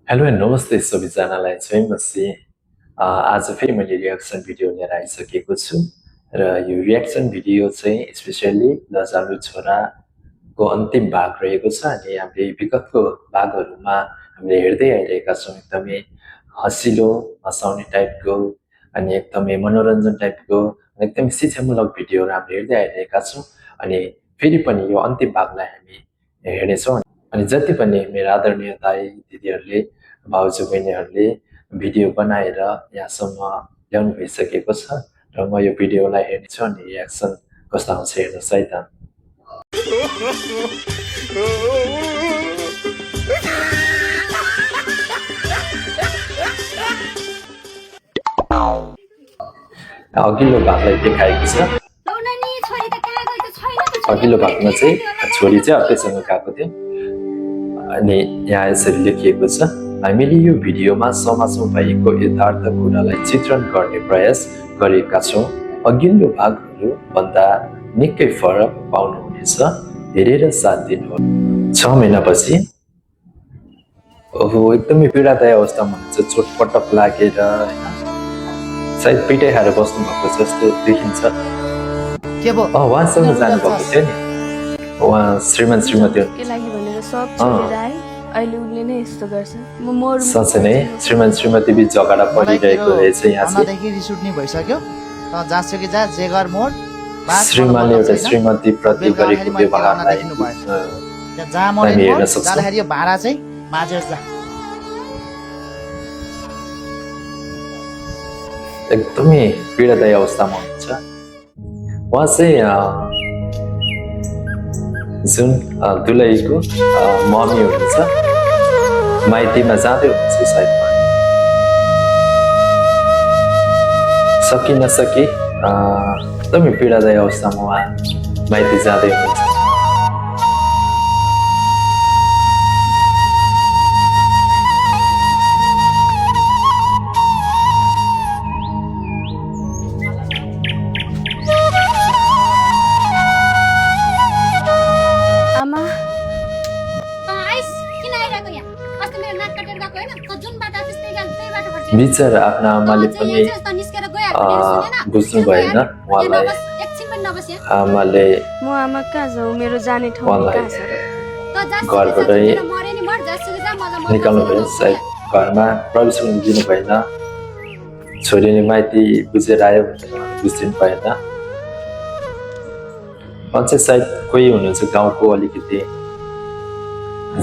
Hello and नमस्ते सबैजनालाई जय मसी। आज फेरि मैले रियाक्सन भिडियो लिएर आइसकेको छु र यो रियाक्सन भिडियो चाहिँ स्पेसल्ली लजालु छोराको अन्तिम भाग रहेको छ। अनि हामीले विगतको भागहरूमा हामीले हेर्दै आइरहेका छौँ एकदमै हँसिलो हँसाउने टाइपको अनि एकदमै मनोरञ्जन टाइपको एकदमै शिक्षामूलक भिडियोहरू हामीले हेर्दै आइरहेका छौँ। अनि फेरि पनि यो अन्तिम भागलाई हामी हेर्नेछौँ। अनि जति पनि मेरो आदरणीय दाइ दिदीहरूले भाउजू बहिनीहरूले भिडियो बनाएर यहाँसम्म ल्याउनु भइसकेको छ र म यो भिडियोलाई हेर्नेछु अनि रियाक्सन कस्तो आउँछ हेर्नुहोस् है त। अघिल्लो भागलाई देखाएको छ। अघिल्लो भागमा चाहिँ छोरी चाहिँ अर्कैसँग गएको थियो अनि यहाँ यसरी लेखिएको छ, हामीले यो भिडियोमा समाजमा भएको यथार्थ कुरालाई चित्रण गर्ने प्रयास गरेका छौँ। अघिल्लो भागहरू भन्दा निकै फरक पाउनुहुनेछ। हेरेर साथ दिनुहोस्। 6 महिनापछि ओहो एकदमै पीडादायी अवस्थामा हुनुहुन्छ, चोटपटक लागेर सायद पिटाइ खाएर बस्नु भएको जस्तो देखिन्छ। के भयो? उहाँसँग जानुभएको थियो नि, उहाँ श्रीमान श्रीमती साँच्चै नै श्रीमान श्रीमती बीच झगडा परिरहेको रहेछ। यहाँ चाहिँ रिस उठ्ने भइसक्यो। जहाँसुकै कि जहाँ जे गर मोड श्रीमानले एउटा श्रीमती प्रति गरेको व्यवहारलाई जहाँ मोड जाँदाखेरि यो भाडा चाहिँ माझेर जा। एकदमै पीडादायी अवस्थामा हुनुहुन्छ उहाँ चाहिँ। जुन दुलहीको मम्मी हुनुहुन्छ, माइतीमा जाँदै हुनुहुन्छ सायद। सकि नसकी एकदमै पीडादायी अवस्थामा उहाँ माइती जाँदै हुनुहुन्छ। बिचरा आफ्ना आमाले पनि बुझ्नु भएन उहाँलाई। आमाले घरबाटै निकाल्नु भयो, सायद घरमा प्रवेश गर्नु दिनु भएन। छोरीले माइती बुझेर आयो भनेर बुझिदिनु भएन। अझै सायद कोही हुनुहुन्छ गाउँको अलिकति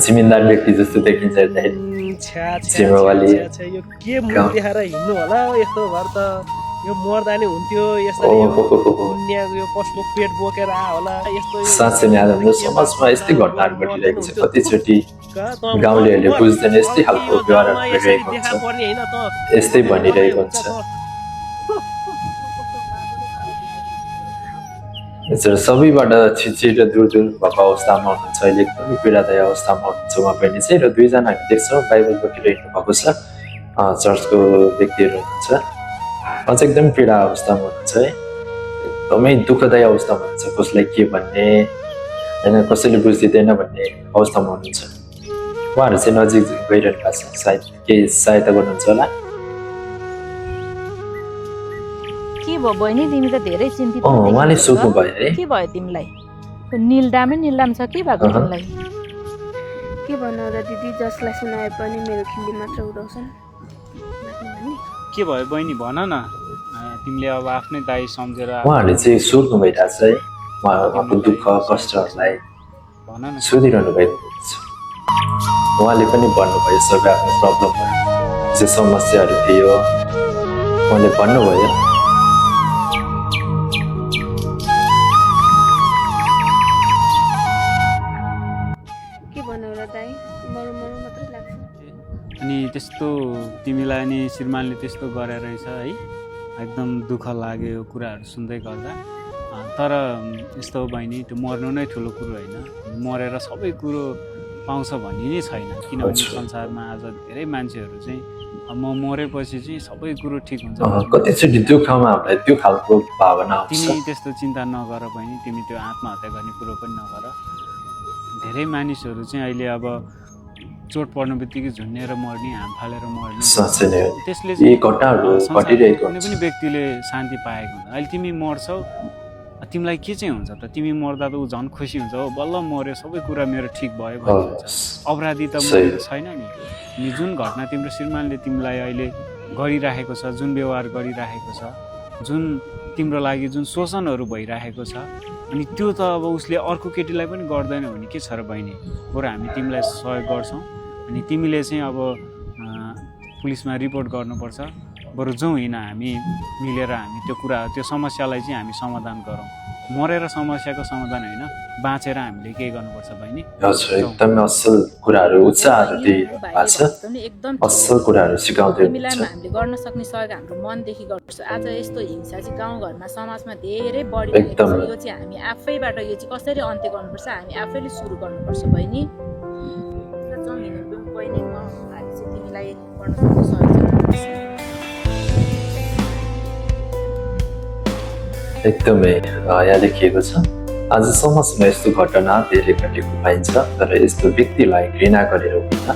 जिम्मेदार व्यक्ति जस्तो देखिन्छ हेर्दाखेरि। जिम्मेवाली यो के मुख देखाएर हिँड्नु होला यस्तो भएर त यो मर्दा नि हुन्थ्यो। यसरी यो पशुको पेट बोकेर आ होला यस्तो। साँच्चै नै हाम्रो समाजमा यस्तै घटनाहरू घटिरहेको छ। कतिचोटि गाउँलेहरूले बुझ्दैन, यस्तै खालको व्यवहारहरू गरिरहेको हुन्छ, यस्तै भनिरहेको हुन्छ। सबैबाट छिटछिट र दूर दूर भएको अवस्थामा हुनुहुन्छ, अहिले एकदमै पीडादायी अवस्थामा हुनुहुन्छ उहाँ बहिनी चाहिँ। र दुईजना हामी देख्छौँ बाइबल बोकेर हिँड्नु भएको छ, चर्चको व्यक्तिहरू हुनुहुन्छ। उहाँ चाहिँ एकदमै पीडा अवस्थामा हुनुहुन्छ है, एकदमै दुःखदायी अवस्थामा हुनुहुन्छ। कसलाई के भन्ने होइन, कसैले बुझिदिँदैन भन्ने अवस्थामा हुनुहुन्छ। उहाँहरू चाहिँ नजिक गइरहनु भएको छ, सायद केही सहायता गर्नुहुन्छ होला। के भयो बहिनी, तिमी त धेरै चिन्तित उहाँले सोध्नु भयो है, के भयो तिमीलाई? निलदाम छ, के भएको तिमीलाई? के भन्नु र दिदी, जसलाई सुनाए पनि मेरो खिल्ली मात्र उडाउँछन्। के भयो बहिनी भन न, तिमीले अब आफ्नै दाइ सम्झेर। उहाँहरूले चाहिँ सोध्नु भइरहेको छ है, उहाँहरूको दुःख कष्टहरूलाई भन न, सोधिरहनु भएको छ। उहाँले पनि भन्नुभयो सबै आफ्नो प्रब्लमहरू, जे समस्याहरू थियो उहाँले भन्नुभयो। अनि त्यस्तो तिमीलाई नि श्रीमानले त्यस्तो गरेर रहेछ है, एकदम दुःख लाग्यो यो कुराहरू सुन्दै गर्दा। तर यस्तो हो बहिनी, त्यो मर्नु नै ठुलो कुरो होइन, मरेर सबै कुरो पाउँछ भन्ने नै छैन। किनभने संसारमा आज धेरै मान्छेहरू चाहिँ म मरेपछि चाहिँ सबै कुरो ठिक हुन्छ। कतिचोटि दुःखमा हामीलाई त्यो खालको भावना आउँछ। तिमी त्यस्तो चिन्ता नगर बहिनी, तिमी त्यो आत्महत्या गर्ने कुरो पनि नगर। धेरै मानिसहरू चाहिँ अहिले अब चोट पर्ने बित्तिकै झुन्नेर मर्ने, हाम फालेर मर्ने, साँच्चै नै हो। त्यसले यी घटनाहरू संसारमा घटिरहेको कुनै हुन्छ। पनि व्यक्तिले शान्ति पाएको हुन्छ। अहिले तिमी मर्छौ, तिमीलाई के चाहिँ हुन्छ त? तिमी मर्दा त ऊ झन् खुसी हुन्छ, हो बल्ल मऱ्यो, सबै कुरा मेरो ठिक भयो भन्ने हुन्छ। अपराधी त सही। मरेको छैन नि। अनि जुन घटना तिम्रो श्रीमानले तिमीलाई अहिले गरिराखेको छ, जुन व्यवहार गरिराखेको छ, जुन तिम्रो लागि जुन शोषणहरू भइराखेको छ, अनि त्यो त अब उसले अर्को केटीलाई पनि गर्दैन भने के छ र बहिनी? बरु हामी तिमीलाई सहयोग गर्छौँ। अनि तिमीले चाहिँ अब पुलिसमा रिपोर्ट गर्नुपर्छ। बरु जाउँ हिँड, हामी मिलेर हामी त्यो कुरा, त्यो समस्यालाई चाहिँ हामी समाधान गरौँ। मरेर समस्याको समाधान होइन, बाँचेर हामीले केही गर्नुपर्छ बहिनी। हजुर, एकदमै असल कुराहरू उत्साहहरू दिइरहेको छ, एकदम असल कुराहरू सिकाउँदै तिमीलाई हुनुहुन्छ। हामीले गर्न सक्ने सहयोग हाम्रो मनदेखि गर्नुपर्छ। आज यस्तो हिंसा चाहिँ गाउँघरमा समाजमा धेरै बढिरहेको एकदम। छ। यो चाहिँ हामी आफैबाट यो चाहिँ कसरी अन्त्य गर्नुपर्छ, हामी आफैले सुरु गर्नुपर्छ बहिनी। र जाउँ हिँड्नु बहिनी, म आज चाहिँ तिमीलाई गर्न सक्ने सहयोग चाहिँ गर्नुपर्छ। एकदमै यहाँ लेखिएको छ, आज समाजमा यस्तो घटना धेरै घटेको पाइन्छ, तर यस्तो व्यक्तिलाई घृणा गरेर होइन,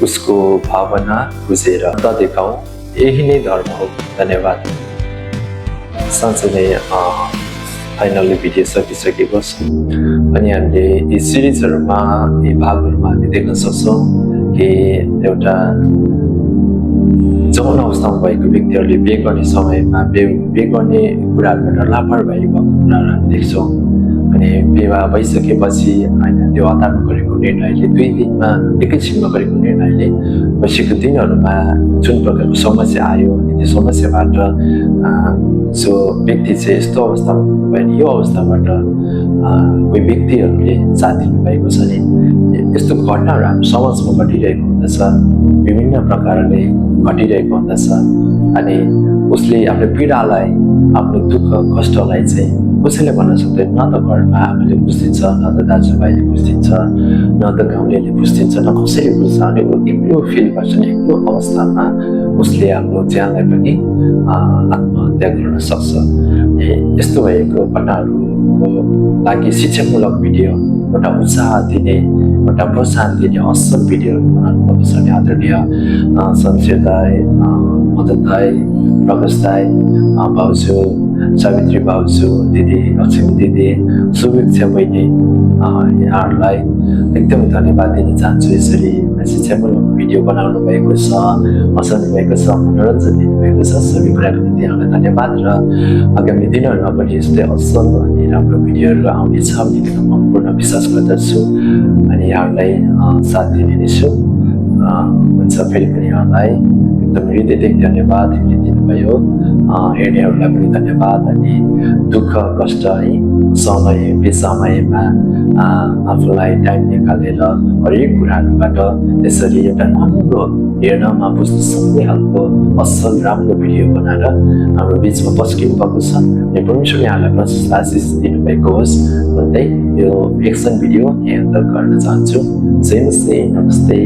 उसको भावना बुझेर त देखाउँ, यही नै धर्म हो। धन्यवाद। साँच्चै नै फाइनल्ली भिडियो सकिसकेको छ। अनि हामीले यी सिरिजहरूमा, यी भागहरूमा हामी देख्न सक्छौँ कि एउटा जौन अवस्थामा भएको व्यक्तिहरूले बिहे गर्ने समयमा बिहे गर्ने कुराहरूबाट लापरवाही भएको कुराहरू हामी देख्छौँ। अनि विवाह भइसकेपछि होइन, त्यो हतारमा गरेको निर्णयले, 2 दिनमा एकैछिनमा गरेको निर्णयले पछिको दिनहरूमा जुन प्रकारको समस्या आयो, अनि त्यो समस्याबाट जो व्यक्ति चाहिँ यस्तो अवस्थामा हुनुभयो नि, यो अवस्थाबाट कोही व्यक्तिहरूले साथ दिनुभएको छ नि। यस्तो घटनाहरू हाम्रो समाजमा घटिरहेको हुँदछ, विभिन्न प्रकारले घटिरहेको हुँदछ। अनि उसले आफ्नो पीडालाई, आफ्नो दुःख कष्टलाई चाहिँ कसैले भन्न सक्दैन। न त घरमा आमाले बुझिदिन्छ, न त दाजुभाइले बुझिदिन्छ, न त गाउँलेले बुझिदिन्छ, न कसैले बुझ्छ। अनि ऊ एक्लो फिल गर्छ नि, एक्लो अवस्थामा उसले आफ्नो ज्यानलाई पनि आत्महत्या गर्न सक्छ। यस्तो भएको घटनाहरूको लागि शिक्षामूलक भिडियो, एउटा उत्साह दिने, एउटा प्रोत्साहन दिने असल भिडियोहरू बनाउनु भएको छ। आदरणीय शमशेर दाई, मदन दाई, प्रकाश दाई, भाउजू सावित्री भाउजू, दिदी लक्ष्मी दिदी, शुभेच्छा बहिनी, यहाँहरूलाई एकदमै धन्यवाद दिन चाहन्छु। यसरी शिक्षामूलक भिडियो बनाउनु भएको छ, हँसाउनु भएको छ, मनोरञ्जन दिनुभएको छ, सबै कुराको निम्ति यहाँलाई धन्यवाद। र आगामी दिनहरूमा पनि यस्तै असल अनि राम्रो भिडियोहरू आउनेछ भन्ने म पूर्ण विश्वास गर्दछु। अनि यहाँहरूलाई साथ दिने नै छु। हुन्छ, फेरि पनि यहाँलाई एकदम हृदयदेखि धन्यवाद दिनुभयो। हेर्नेहरूलाई पनि धन्यवाद। अनि दुःख कष्ट है समय बेसमयमा आफूलाई टाइम निकालेर हरेक कुराहरूबाट यसरी एउटा राम्रो, हेर्नमा बुझ्न सक्ने खालको असल राम्रो भिडियो बनाएर हाम्रो बिचमा पस्किनु भएको छ। अनि परमेश्वर यहाँलाई प्रशस्त आशिष दिनुभएको होस् भन्दै यो एक्सन भिडियो यहाँ गर्न चाहन्छु। जय मसी, नमस्ते।